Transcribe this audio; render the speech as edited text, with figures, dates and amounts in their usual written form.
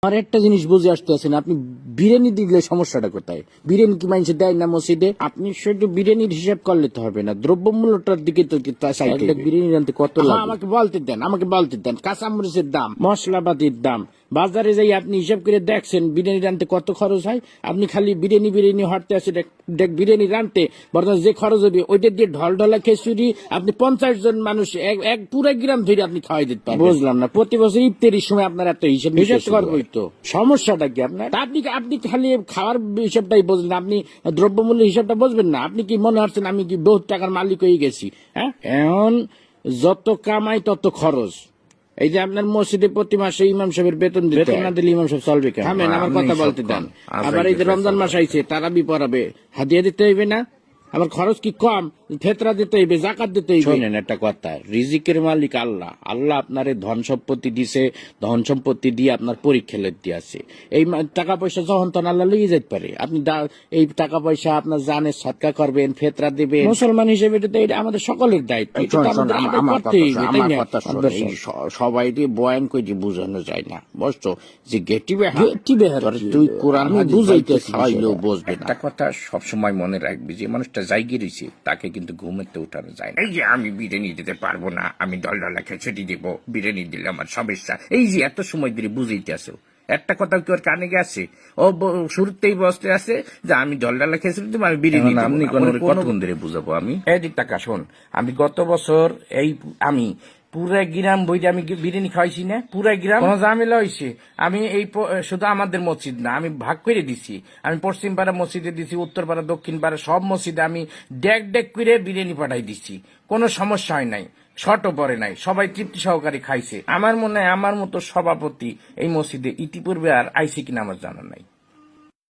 আমার একটা জিনিস বুঝে আসতেছেন, আপনি বিরিয়ানি দিলে সমস্যাটা কোথায়? বিরিয়ানি কি মানুষ দেয় না মসজিদে? আপনি শুধু বিরিয়ানির হিসাব করলে তো হবে না, দ্রব্যমূল্যটার দিকে তো চাইতে হবে। বিরিয়ানি রানতে কত লাগে? আমাকে বলতে দেন কাঁচামরিচের দাম, মশলাপাতির দাম, বাজারে যাই আপনি হিসাব করে দেখছেন বিরিয়ানি রানতে কত খরচ হয়। আপনি খালি বিরিয়ানি হটতে আছে বিরিয়ানি রানতে বর্তমানে যে খরচ হবে ওইটা দিয়ে ঢলঢলা খিচুড়ি আপনি 50 জন মানুষ এক পুরো গ্রাম ধরে আপনি খাওয়াই দিতে পারবেন। বুঝলাম না, প্রতি বছর ইফতারির সময় আপনার এত হিসাব করবোই তো, সমস্যাটা কি আপনার? আপনি খালি খাওয়ার হিসাবটাই বুঝলেন, আপনি দ্রব্যমূল্য হিসাবটা বুঝবেন না। আপনি কি মনে হচ্ছেন আমি কি বহুত টাকার মালিক হয়ে গেছি? হ্যাঁ, এখন যত কামাই তত খরচ। এই যে আপনার মসজিদে প্রতি মাসে ইমাম সাহেবের বেতন না দিলে ইমাম সাহেব চলবে কেন? আমার কথা বলতে দেন। আবার এই যে রমজান মাস আইছে, তারাবি পড়াবে, হাদিয়া দিতে হইবে না? আমার খরচ কি কম? ফেতরা দিতে হইবে, জাকাত দিতে হইবে। শোনেন একটা কথা, রিজিকের মালিক আল্লাহ। আল্লাহ আপনার ধন সম্পত্তি দিছে, ধন সম্পত্তি দিয়ে আপনার পরীক্ষা দিয়েছে। এই টাকা পয়সা যখন তখন আল্লাহ লিয়ে যেতে পারে। আপনি এই টাকা পয়সা আপনার জানে সৎকা করবেন, ফেতরা দিবেন। মুসলমান হিসেবে এটা আমাদের সকলের দায়িত্ব। সবাই বয়ান করে বুঝানো যায় না, বুঝছো? যে তুই কোরআন বুঝাইতেছিস বুঝবে। একটা কথা সবসময় মনে রাখবি, যে মানুষটা জায়গা রয়েছে তাকে কিন্তু ঘুমেতে উঠানো যায় না। এই যে আমি বিরিয়ানি দিতে পারবো না, আমি ডলডলা খিচুড়ি দিব, বিরিয়ানি দিলে আমার সমস্যা, এই যে এত সময় ধরে বুঝাইতে আসো, একটা কথা কি ওর কানে গেছে? ও শুরুতেই বসতে আছে যে আমি ডলডলা খিচুড়ি দিব, আমি বিরিয়ানি দিব। আপনি কতক্ষণ ধরে বুঝাবো আমি? এদিক টাকা শোন, আমি গত বছর আমি পুরা গ্রাম বইটা আমি বিরিয়ানি খাওয়াইছি না, পুরা গ্রাম কোনো ঝামেলা হয়েছে। আমি শুধু আমাদের মসজিদ না, আমি ভাগ করে দিছি। আমি পশ্চিম পাড়া মসজিদে দিছি, উত্তর পাড়া, দক্ষিণ পাড়া সব মসজিদে আমি ডেক করে বিরিয়ানি পাঠাই দিচ্ছি। কোনো সমস্যা হয় নাই, শর্টও পরে নাই, সবাই তৃপ্তি সহকারে খাইছে। আমার মনে হয় আমার মতো সভাপতি এই মসজিদে ইতিপূর্বে আর আইসি কিনা আমার জানা নাই।